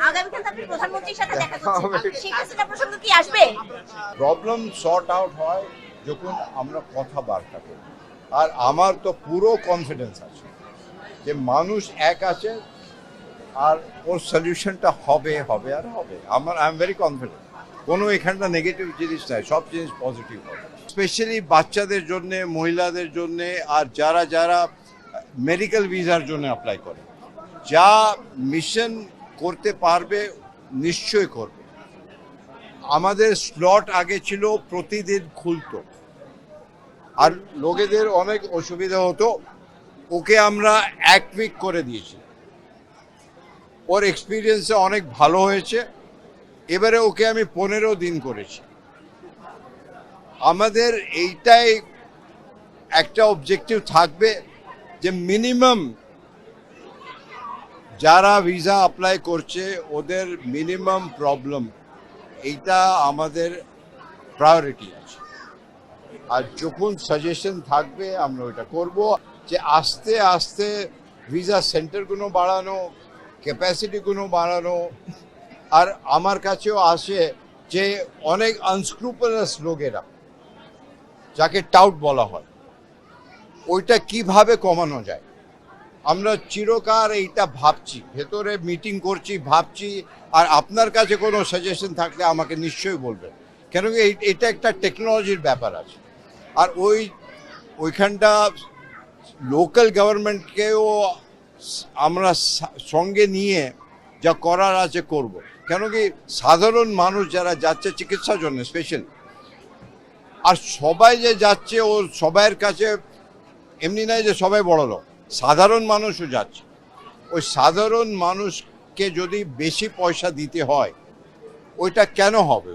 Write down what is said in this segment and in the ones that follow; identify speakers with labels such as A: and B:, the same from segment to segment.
A: আগামীকাল তো আপনি প্রধানমন্ত্রীর সাথে দেখা করছেন, শেখ হাসিনা প্রসঙ্গ কি আসবে?
B: প্রবলেম সর্ট আউট হয় যখন আমরা কথাবার্তা করি। আর আমার তো পুরো কনফিডেন্স আছে যে মানুষ এক আছে আর ওর সলিউশনটা হবে হবে আর হবে। I am very confident. কোনো এখানটা নেগেটিভ জিনিস নাই, সব জিনিস পজিটিভ হবে। স্পেশালি বাচ্চাদের জন্য, মহিলাদের জন্য, আর যারা যারা মেডিকেল ভিসার জন্য অ্যাপ্লাই করে, যা মিশন করতে পারবে নিশ্চয় করবে। আমাদের স্লট আগে ছিল প্রতিদিন খুলতো, আর লোকেদের অনেক অসুবিধা হতো, ওকে আমরা এক উইক করে দিয়েছি। ওর এক্সপিরিয়েন্সে অনেক ভালো হয়েছে। এবারে ওকে আমি 15 দিন করেছি। আমাদের এইটাই একটা অবজেক্টিভ থাকবে যে মিনিমাম যারা ভিসা অ্যাপ্লাই করছে ওদের মিনিমাম প্রবলেম, এইটা আমাদের প্রায়োরিটি আছে। আর যখন সাজেশন থাকবে আমরা ওইটা করব, যে আস্তে আস্তে ভিসা সেন্টারগুলো বাড়ানো, ক্যাপাসিটিগুলো বাড়ানো। আর আমার কাছেও আসে যে অনেক আনস্ক্রুপলাস লোকেরা, যাকে টাউট বলা হয়, ওইটা কিভাবে কমানো যায়। আমরা চিরকাল এইটা ভাবছি, ভেতরে মিটিং করছি, ভাবছি। আর আপনার কাছে কোনো সাজেশন থাকলে আমাকে নিশ্চয়ই বলবেন, কেন কি এটা একটা টেকনোলজির ব্যাপার আছে। আর ওইখানটা লোকাল গভর্নমেন্টকেও আমরা সঙ্গে নিয়ে যা করার আছে করব। কেন কি সাধারণ মানুষ যারা যাচ্ছে চিকিৎসার জন্য স্পেশাল, আর সবাই যে যাচ্ছে ও সবাইয়ের কাছে এমনি নয় যে সবাই বড় লোক, সাধারণ মানুষও যাচ্ছে। ওই সাধারণ মানুষকে যদি বেশি পয়সা দিতে হয়, ওইটা কেন হবে?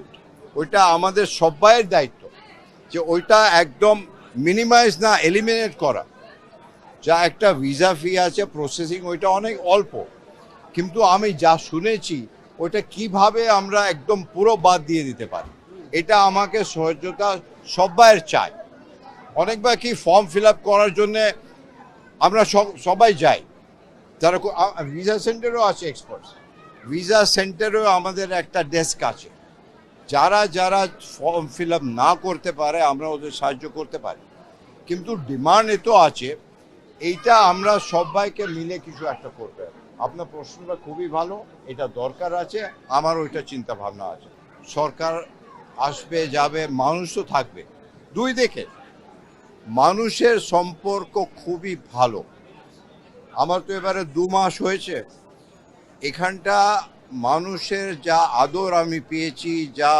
B: ওইটা আমাদের সবাইয়ের দায়িত্ব যে ওইটা একদম মিনিমাইজ না, এলিমিনেট করা। যা একটা ভিসা ফি আছে প্রসেসিং, ওইটা অনেক অল্প, কিন্তু আমি যা শুনেছি ওইটা কিভাবে আমরা একদম পুরো বাদ দিয়ে দিতে পারি, এটা আমাকে সহযোগিতা সবাইয়ের চাই। অনেকবার কি ফর্ম ফিল আপ করার জন্যে আমরা সবাই যাই, যারা ভিসা সেন্টারও আছে এক্সপার্টস, ভিসা সেন্টারেও আমাদের একটা ডেস্ক আছে। যারা যারা ফর্ম ফিল আপ না করতে পারে আমরা ওদের সাহায্য করতে পারি। কিন্তু ডিমান্ড এত আছে, এইটা আমরা সবাইকে মিলে কিছু একটা করতে হবে। আপনার প্রশ্নটা খুবই ভালো, এটা দরকার আছে, আমার ওইটা চিন্তা ভাবনা আছে। সরকার আসবে যাবে, মানুষ তো থাকবে। দুই দেখে মানুষের সম্পর্ক খুবই ভালো। আমার তো এবারে 2 মাস হয়েছে এখানটা, মানুষের যা আদর আমি পেয়েছি, যা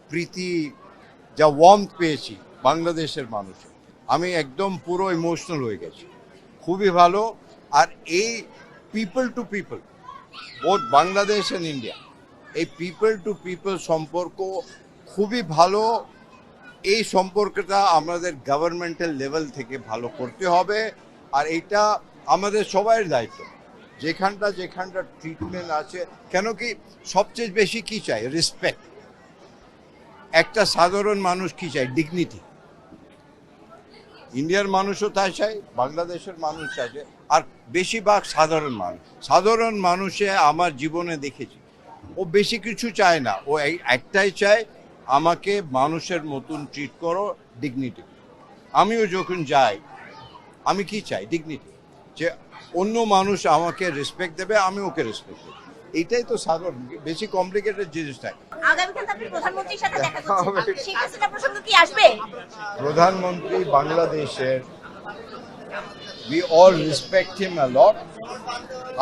B: প্রীতি, যা ওয়ার্মথ পেয়েছি বাংলাদেশের মানুষের, আমি একদম পুরো ইমোশনাল হয়ে গেছি। খুবই ভালো। আর এই people to people, both Bangladesh and India, এই পিপল টু পিপল সম্পর্ক খুবই ভালো। এই সম্পর্কটা আমাদের গভর্নমেন্টাল লেভেল থেকে ভালো করতে হবে। আর এইটা আমাদের সবাইয়ের দায়িত্ব। যেখানটা ট্রিটমেন্ট আছে, কেন কি সবচেয়ে বেশি কি চাই? রেসপেক্ট। একটা সাধারণ মানুষ কি চাই? ডিগনিটি। ইন্ডিয়ার মানুষও তাই চাই, বাংলাদেশের মানুষ চাইছে। আর বেশিরভাগ সাধারণ মানুষে আমার জীবনে দেখেছি, ও বেশি কিছু চায় না, ও একটাই চায়, আমাকে মানুষের মতন ট্রিট করো, ডিগনিটি। আমিও যখন যাই আমি কি চাই? ডিগনিটি, যে অন্য মানুষ আমাকে রেসপেক্ট দেবে, আমি ওকে রেসপেক্ট দেবো। এইটাই তো সাধারণ, বেশি কমপ্লিকেটেড জিনিস থাকে।
A: আগামীকাল তো আপনি প্রধানমন্ত্রীর সাথে দেখা করছেন, শেখ হাসিনা প্রসঙ্গ কি আসবে?
B: প্রধানমন্ত্রী বাংলাদেশের, we all respect him a lot.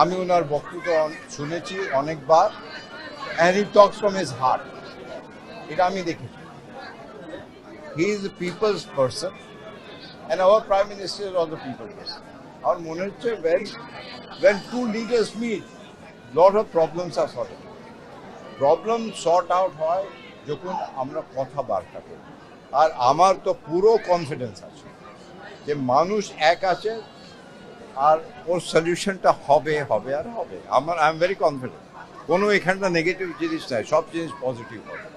B: আমি ওনার বক্তব্য শুনেছি অনেকবার, and he talks from his heart. এটা আমি দেখেছি। He is a people's person and our prime minister is also people's person. আমার মনে হচ্ছে when two leaders meet, lot of problems are sorted. Problem sort out হয় যখন আমরা কথাবার্তা করি। আর আমার তো পুরো কনফিডেন্স আছে যে মানুষ এক আছে আর ওর সলিউশনটা হবে হবে আর হবে। I am very confident. কোনো এখানটা নেগেটিভ জিনিস নাই, সব জিনিস পজিটিভ হবে।